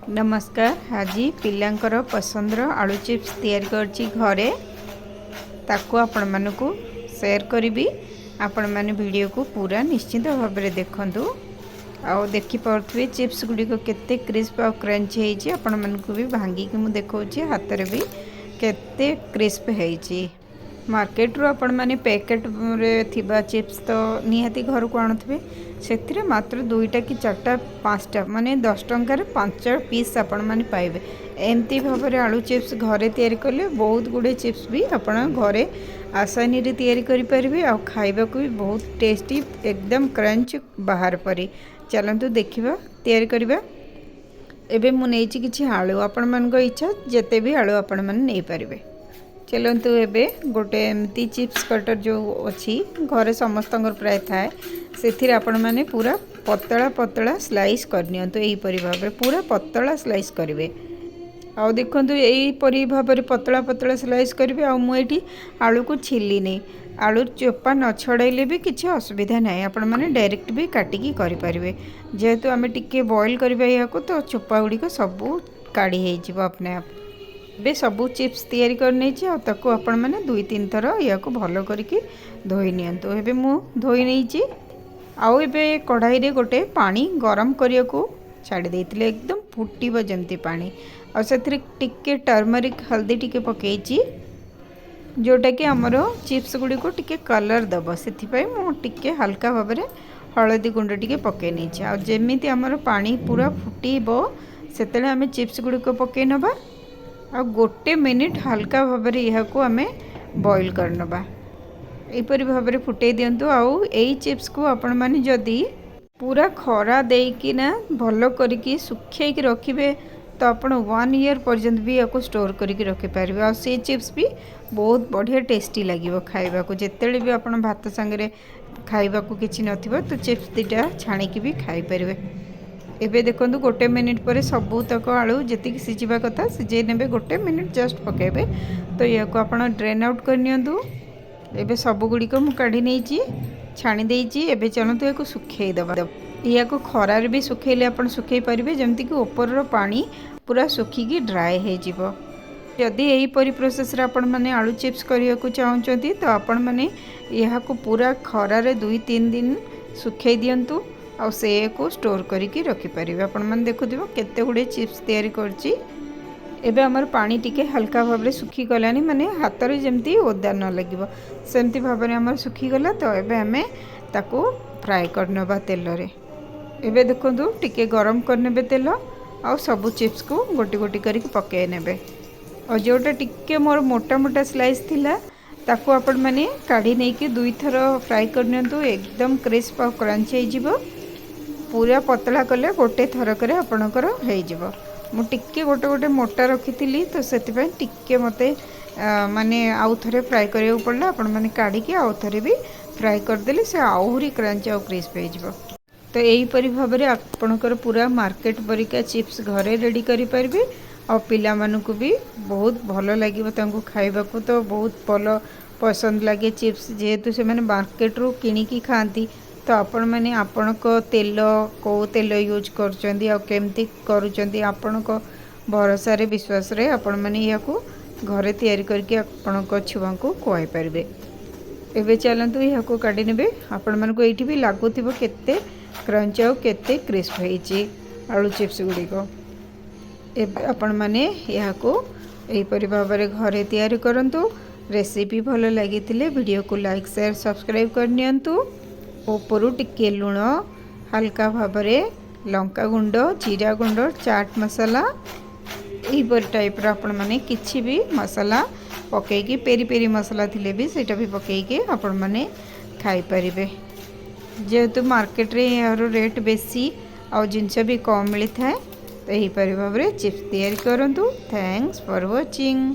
नमस्कार। आज पिलांकर पसंदर आलू चिप्स तैयारी करछि घरे ताकू आपण मानकू शेयर करी। आपण माने वीडियो को पूरा निश्चित भाव में देखंतु आउ देखि पार्थुवे चिप्स गुडी को केते क्रिस्प और क्रंच हेछि। आपण मानकू भी भांगी कि मु देखौछि हाथ रे भी केते क्रिस्प हेछि। मार्केट रो आपण माने पैकेट रे थिबा चिप्स तो निहाती घर को आणुथबे से मात्र 2टा कि 4टा 5टा माने 10 टंकार 5 पीस आपण माने पाइबे। एमती भाव में आलू चिप्स घरे तैयारी कले बहुत गुड़े चिप्स भी आपण घरे आसानी रे तैयारी करि परिबे आ खाइबा को भी बहुत टेस्टी एकदम क्रंच बाहर परी। चलंतु देखिबा तैयारी करिबा। एबे मु नेछि किछि आलू आपण मन को इच्छा जते भी आलू आपण मन नै परिबे। चलंतु एबे गोटे एमती चिप्स कटर जो अच्छी घरे समस्त प्राय थाए से आपण मैंने पूरा पतला पतला स्लाइस करनियंतु एहीपरि भाव में पूरा पतला स्लाइस करेंगे। आउ देखंतु एहीपरि भाव में पतला पतला स्लाइस करेंगे। आ मुझे आलू को छिली नहीं आलू चोपा न छड़ाइले भी किसी असुविधा ना आपण मैंने डायरेक्ट भी काटिकी करें। जेहेतु आम टिके बॉईल करवा या तो चोपा गुड़िक सबू काढ़ी हो अपने आप। बे सबू चिप्स तैयारी कर नहीं आपण मैंने 2-3 थर या भल करके धोई नियंतु। एबे मु धोई नहीं आउ एबे कढ़ाई रे गोटे पानी गरम करिया को छाड़ी देइतिले एकदम फुटीबो जमती पानी और सेथरे टिके टर्मरिक हल्दी टिके पकेइची जोटा कि हमरो चिप्स गुडी को टिके कलर दबो। सेथि पई मु टिके हल्का भाबरे हळदी गुंड टिके पके नैछि। आ जेमिति हमरो पानी पूरा फुटीबो सेतेले हमें चिप्स गुडी को पके नबा आ गोटे मिनिट हल्का भाबरे यहा को हमें बॉईल करनबा। एपरी भाव में फुटे दिंतु। आउ यही चिप्स को आपण माने जदि पूरा खरा देकी ना भल करके सुखे रखिए तो आपण 1 ईयर पर्यंत भी या स्टोर करके रखिपारे। आ से चिप्स भी बहुत बढ़िया टेस्टी लगे खाइबा को। जिते भी आपण भात संगे खाइबा को किछि नथिबो तो चिप्स दीटा छाणिकी भी खाई परिबे। एबे देखंतु गोटे मिनिट पर सबू तक आलू जति सिझिबा कथा सिझे नेबे। गोटे मिनिट जस्ट पकेबे तो या को आपण ड्रेन आउट कर नियंतु। एबे सबू गुड़ी को काढ़ी नहीं छाणी देइछि। एबे चलते या सुखे दबा या खरार भी सुखेले आपण सुखे पारिबे जमती कि ऊपर पानी पूरा सुखिकी ड्राए हो जिवो। जदि यहीपरि प्रोसेस रे आपण माने आलू चिप्स करिया को चाहउचंती तो आपण माने या पूरा खरार 2-3 दिन सुखे दियंतु आ से को स्टोर करके रखि परिबे। आपण माने देखुथिबो केते गुडे चिप्स तैयारी करछि। एबे हमर पानी टिके हल्का भाव में सुखी गलानी माने हाथ रे जेमती ओदा न लगिवो सेमती भाव में हमर सुखी गला। तो एबे हमें ताको फ्राई करनबा तेल रे। एबे देखंतु टिके गरम करनेबे तेल आ सबु चिप्स को गोटी गोटी करके पके नेबे। और जोटा टिके मोर मोटा मोटा स्लाइस थिला ताको आपण माने काढी नै कि 2 थर फ्राई करनियंतु एकदम क्रिस्प और क्रंच हे जिवो। पूरा पतला कले गोटे थर करे आपणकर हे जिवो। मु टिके गोटे गोटे मोटा रखी तो से टिके मते माने आउ थे फ्राए करिया पड़ला। आपण माने काढ़ी के आउ थे भी फ्राए करदेले से आहरी क्रंच और क्रिस्प हो। तो यहीपरि भाव में आपणकर पूरा मार्केट परिका चिप्स घरे रेडी करि परिबे। और पिला मानकु भी बहुत भल लगे खाइबा को तो बहुत भल पसंद लगे चिप्स। जेहेतु से माने मार्केट रू किनिकी खाती तो आपण माने आपण को तेल को तेल यूज करचंदी आ केमती करूचंदी आपण को भरोसा रे विश्वास रे आपण माने या को घरे तैयारी करके आपण को छुआ को खुआई परिबे। एबे चलंतु या को काढी नेबे। आपण मन को एठी भी लागुथिबो केते क्रंच और केते क्रिस्प हेछि आलू चिप्स गुडी को। एबे आपण माने या को एही परि भाव रे घरे तैयारी करंतु। रेसिपी भलो लागिथिले वीडियो को लाइक शेयर सब्सक्राइब कर नियंतु। ऊपर टिके लुण हल्का भाव में लंका गुंड जीरा गुंड चाट मसाला यहीपर टाइप आपण माने किछि भी मसाला पकईकी पेरी पेरी मसाला थिले भी सेटा भी पकईके आपण माने खाई परिबे। जेहेतु मार्केट रे यार रेट बेसी और जिनस भी कम मिली थाए तो यही भाव में चिप्स तैयारी करंतु। Thanks for watching.